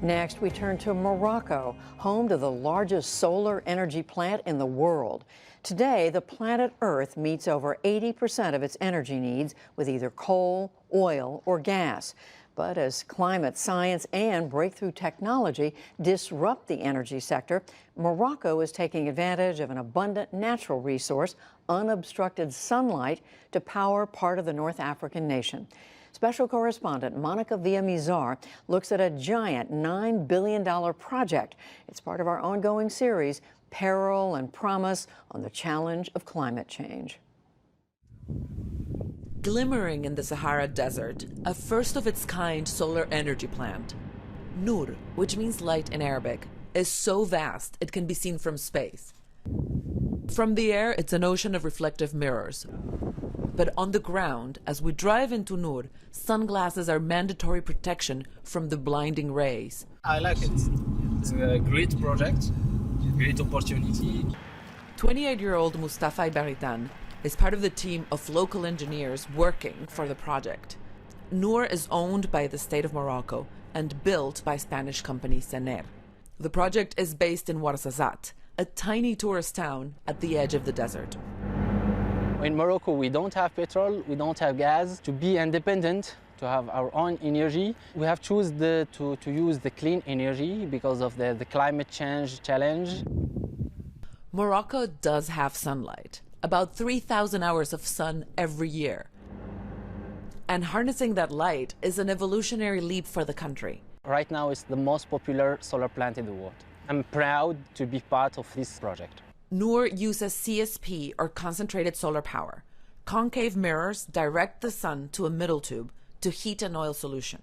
Next, we turn to Morocco, home to the largest solar energy plant in the world. Today, the planet Earth meets over 80% of its energy needs with either coal, oil, or gas. But as climate science and breakthrough technology disrupt the energy sector, Morocco is taking advantage of an abundant natural resource, unobstructed sunlight, to power part of the North African nation. Special correspondent Monica Villamizar looks at a giant $9 billion project. It's part of our ongoing series, Peril and Promise on the Challenge of Climate Change. Glimmering in the Sahara Desert, a first-of-its-kind solar energy plant. Nur, which means light in Arabic, is so vast it can be seen from space. From the air, it's an ocean of reflective mirrors. But on the ground, as we drive into Nur, sunglasses are mandatory protection from the blinding rays. I like it. It's a great project, great opportunity. 28-year-old Mustafa Baritan is part of the team of local engineers working for the project. Nur is owned by the state of Morocco and built by Spanish company Sener. The project is based in Ouarzazate, a tiny tourist town at the edge of the desert. In Morocco, we don't have petrol, we don't have gas. To be independent, to have our own energy, we have chosen to use the clean energy because of the climate change challenge. Morocco does have sunlight, about 3,000 hours of sun every year. And harnessing that light is an evolutionary leap for the country. Right now, it's the most popular solar plant in the world. I'm proud to be part of this project. Nur uses CSP, or concentrated solar power. Concave mirrors direct the sun to a middle tube to heat an oil solution.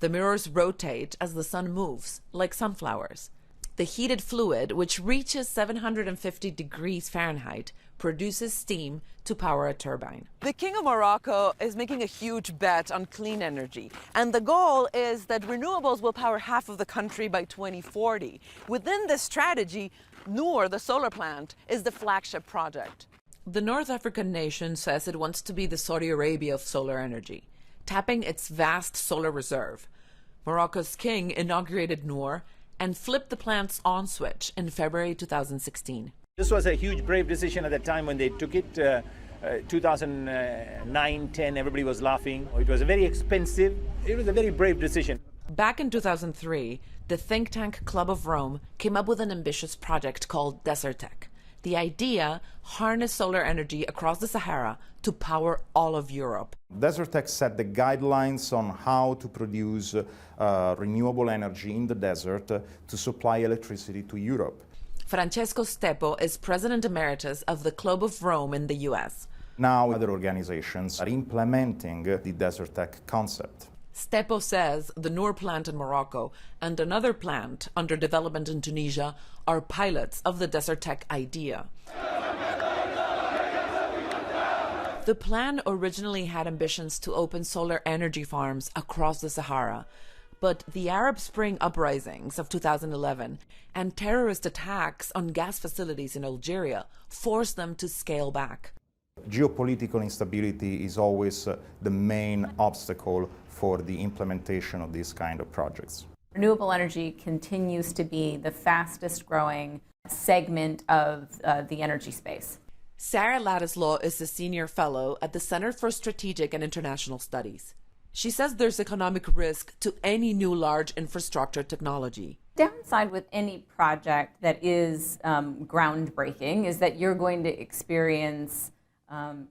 The mirrors rotate as the sun moves, like sunflowers. The heated fluid, which reaches 750 degrees Fahrenheit, produces steam to power a turbine. The King of Morocco is making a huge bet on clean energy, and the goal is that renewables will power half of the country by 2040. Within this strategy, Nur, the solar plant, is the flagship project. The North African nation says it wants to be the Saudi Arabia of solar energy, tapping its vast solar reserve. Morocco's king inaugurated Nur and flipped the plant's on switch in February 2016. This was a huge, brave decision at the time when they took it. 2009-10, everybody was laughing. It was very expensive. It was a very brave decision. Back in 2003, the think tank Club of Rome came up with an ambitious project called Desertec. The idea: harness solar energy across the Sahara to power all of Europe. Desertec set the guidelines on how to produce renewable energy in the desert to supply electricity to Europe. Francesco Steppo is president emeritus of the Club of Rome in the US. Now other organizations are implementing the Desertec concept. Steppo says the Nur plant in Morocco and another plant under development in Tunisia are pilots of the Desertec idea. The plan originally had ambitions to open solar energy farms across the Sahara, but the Arab Spring uprisings of 2011 and terrorist attacks on gas facilities in Algeria forced them to scale back. Geopolitical instability is always the main obstacle for the implementation of these kind of projects. Renewable energy continues to be the fastest growing segment of the energy space. Sarah Ladislaw is a senior fellow at the Center for Strategic and International Studies. She says there's economic risk to any new large infrastructure technology. Downside with any project that is groundbreaking is that you're going to experience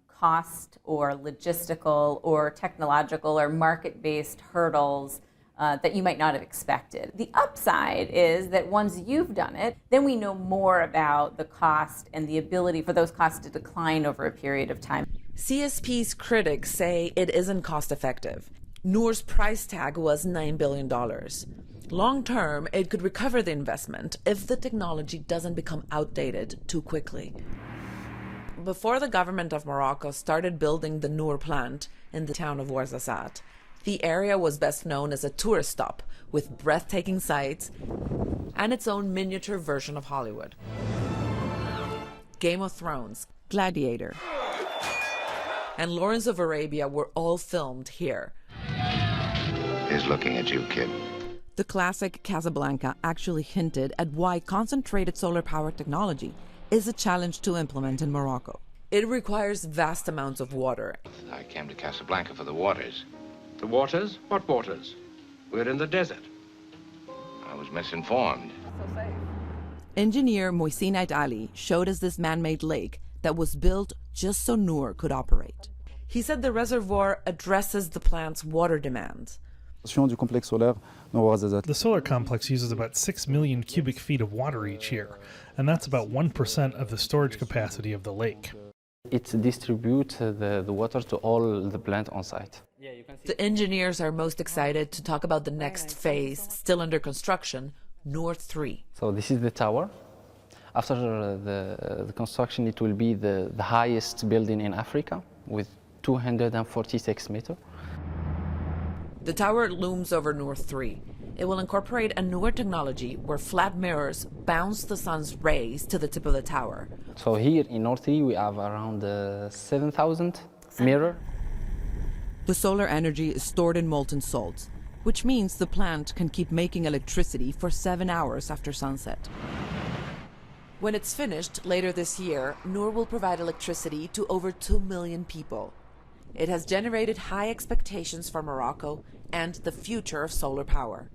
cost or logistical or technological or market-based hurdles that you might not have expected. The upside is that once you've done it, then we know more about the cost and the ability for those costs to decline over a period of time. CSP's critics say it isn't cost-effective. Nur's price tag was $9 billion. Long-term, it could recover the investment if the technology doesn't become outdated too quickly. Before the government of Morocco started building the Nur plant in the town of Ouarzazate, the area was best known as a tourist stop with breathtaking sights and its own miniature version of Hollywood. Game of Thrones, Gladiator, and Lawrence of Arabia were all filmed here. He's looking at you, kid. The classic Casablanca actually hinted at why concentrated solar power technology is a challenge to implement in Morocco. It requires vast amounts of water. I came to Casablanca for the waters. The waters? What waters? We're in the desert. I was misinformed. Engineer Moisinait Ali showed us this man-made lake that was built just so Noor could operate. He said the reservoir addresses the plant's water demands. The solar complex uses about 6 million cubic feet of water each year, and that's about 1% of the storage capacity of the lake. It distributes the water to all the plant on site. The engineers are most excited to talk about the next phase, still under construction, Noor 3. So this is the tower. After the construction, it will be the highest building in Africa with 246 meters. The tower looms over Noor 3. It will incorporate a newer technology where flat mirrors bounce the sun's rays to the tip of the tower. So here in Noor 3, we have around 7,000 mirrors. The solar energy is stored in molten salt, which means the plant can keep making electricity for 7 hours after sunset. When it's finished later this year, Noor will provide electricity to over 2 million people. It has generated high expectations for Morocco and the future of solar power.